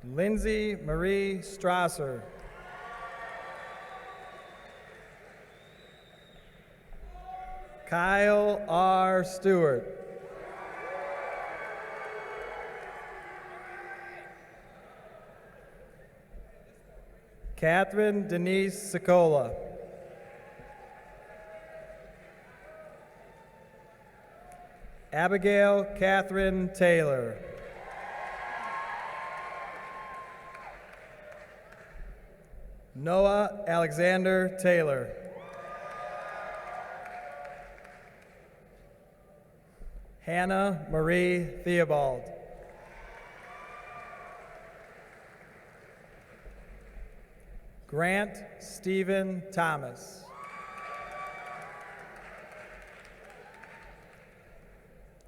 Lindsay Marie Strasser. Kyle R. Stewart. Catherine Denise Sicola. Abigail Catherine Taylor. Noah Alexander Taylor. Hannah Marie Theobald. Grant Stephen Thomas.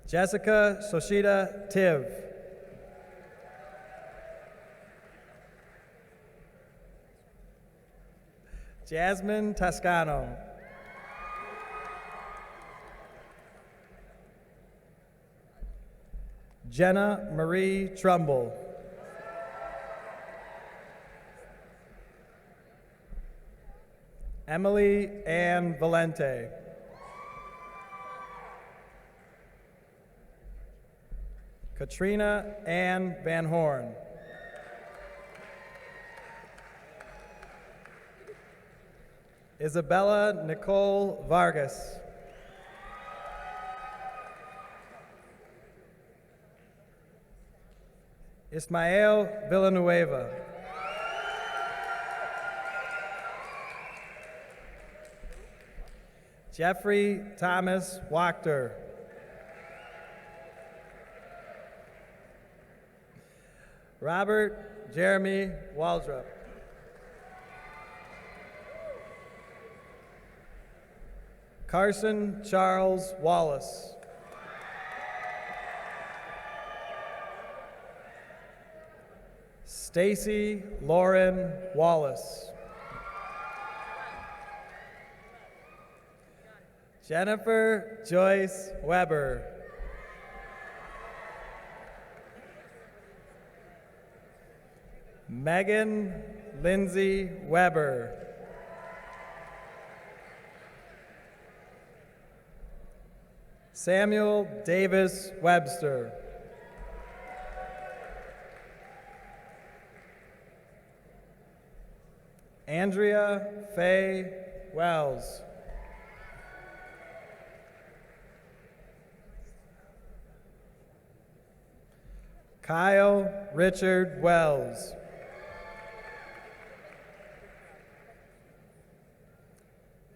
Jessica Soshida Tiv. Jasmine Toscano. Jenna Marie Trumbull. Emily Ann Valente. Katrina Ann Van Horn. Isabella Nicole Vargas. Ismael Villanueva. Jeffrey Thomas Wachter. Robert Jeremy Waldrop. Carson Charles Wallace. Stacy Lauren Wallace. Jennifer Joyce Weber. Megan Lindsay Weber. Samuel Davis Webster. Andrea Faye Wells. Kyle Richard Wells.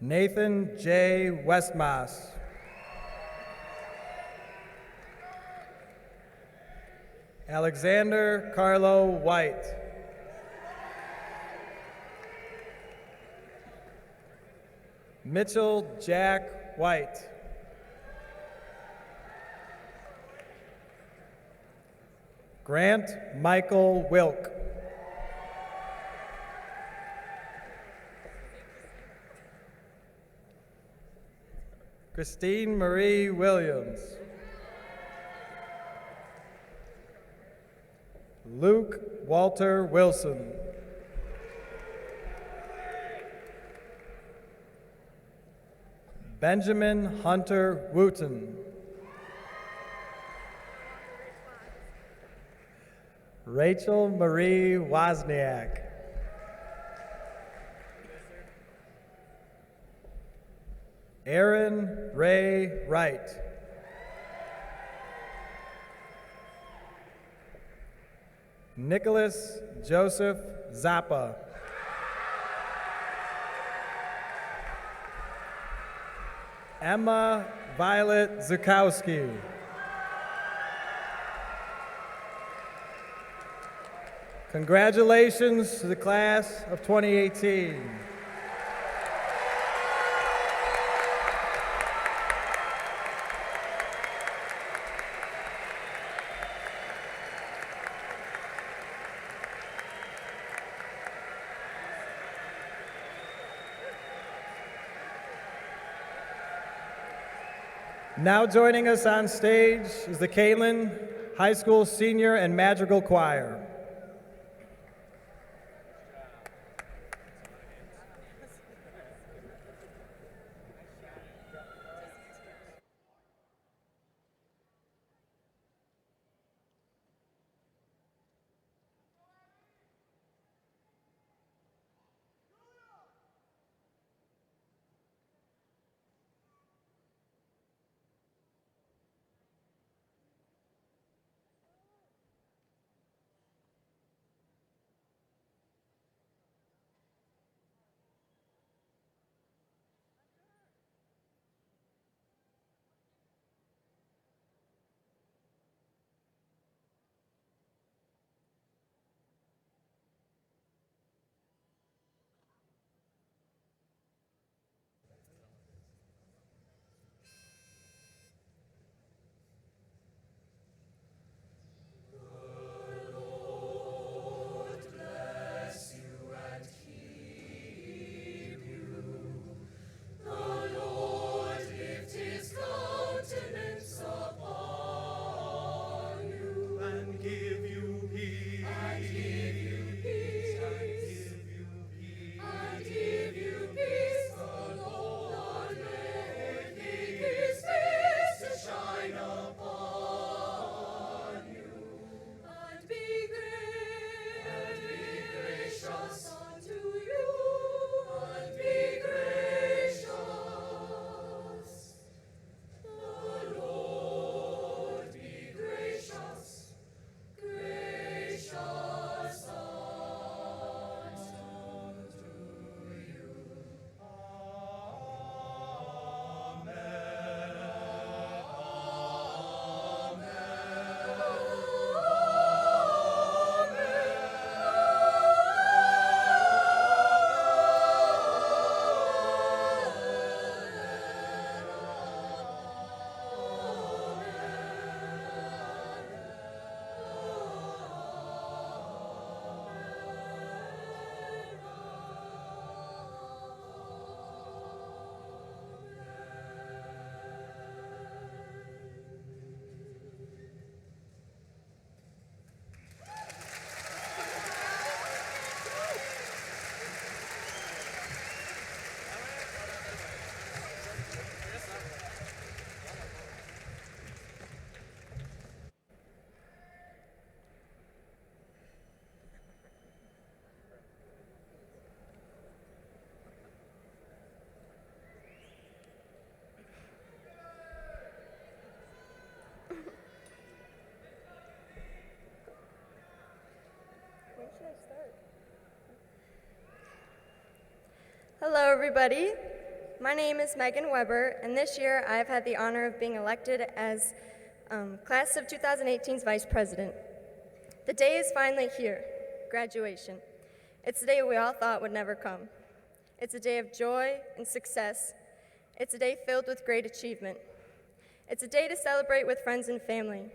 Nathan J. Westmoss. Alexander Carlo White. Mitchell Jack White. Grant Michael Wilk. Christine Marie Williams. Luke Walter Wilson. Benjamin Hunter Wooten. Rachel Marie Wozniak. Aaron Ray Wright. Nicholas Joseph Zappa. Emma Violet Zukowski. Congratulations to the class of 2018. Now joining us on stage is the Kaneland High School Senior and Madrigal Choir. Hello, everybody. My name is Megan Weber, and this year I have had the honor of being elected as Class of 2018's Vice President. The day is finally here, graduation. It's the day we all thought would never come. It's a day of joy and success. It's a day filled with great achievement. It's a day to celebrate with friends and family.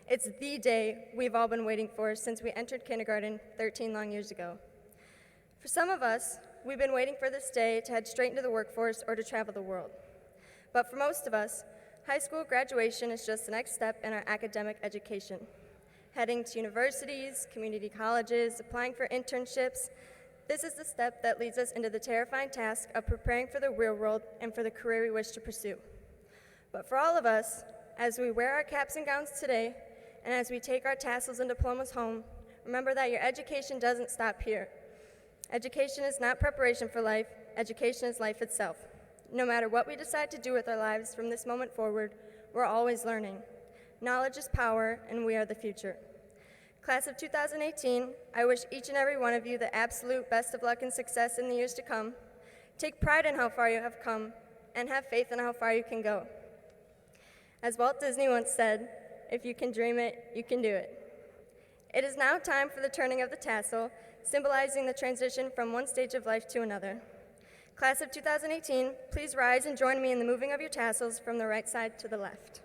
It's the day we've all been waiting for since we entered kindergarten 13 long years ago. For some of us, we've been waiting for this day to head straight into the workforce or to travel the world. But for most of us, high school graduation is just the next step in our academic education. Heading to universities, community colleges, applying for internships, this is the step that leads us into the terrifying task of preparing for the real world and for the career we wish to pursue. But for all of us, as we wear our caps and gowns today, and as we take our tassels and diplomas home, remember that your education doesn't stop here. Education is not preparation for life, education is life itself. No matter what we decide to do with our lives from this moment forward, we're always learning. Knowledge is power, and we are the future. Class of 2018, I wish each and every one of you the absolute best of luck and success in the years to come. Take pride in how far you have come, and have faith in how far you can go. As Walt Disney once said, if you can dream it, you can do it. It is now time for the turning of the tassel, symbolizing the transition from one stage of life to another. Class of 2018, please rise and join me in the moving of your tassels from the right side to the left.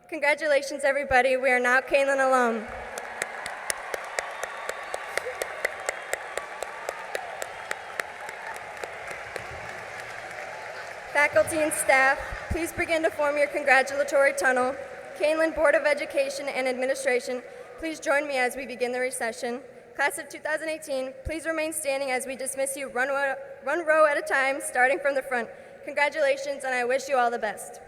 Congratulations, everybody. We are now Kaneland alum. Faculty and staff, please begin to form your congratulatory tunnel. Kaneland Board of Education and Administration, please join me as we begin the recession. Class of 2018, please remain standing as we dismiss you one row at a time, starting from the front. Congratulations, and I wish you all the best.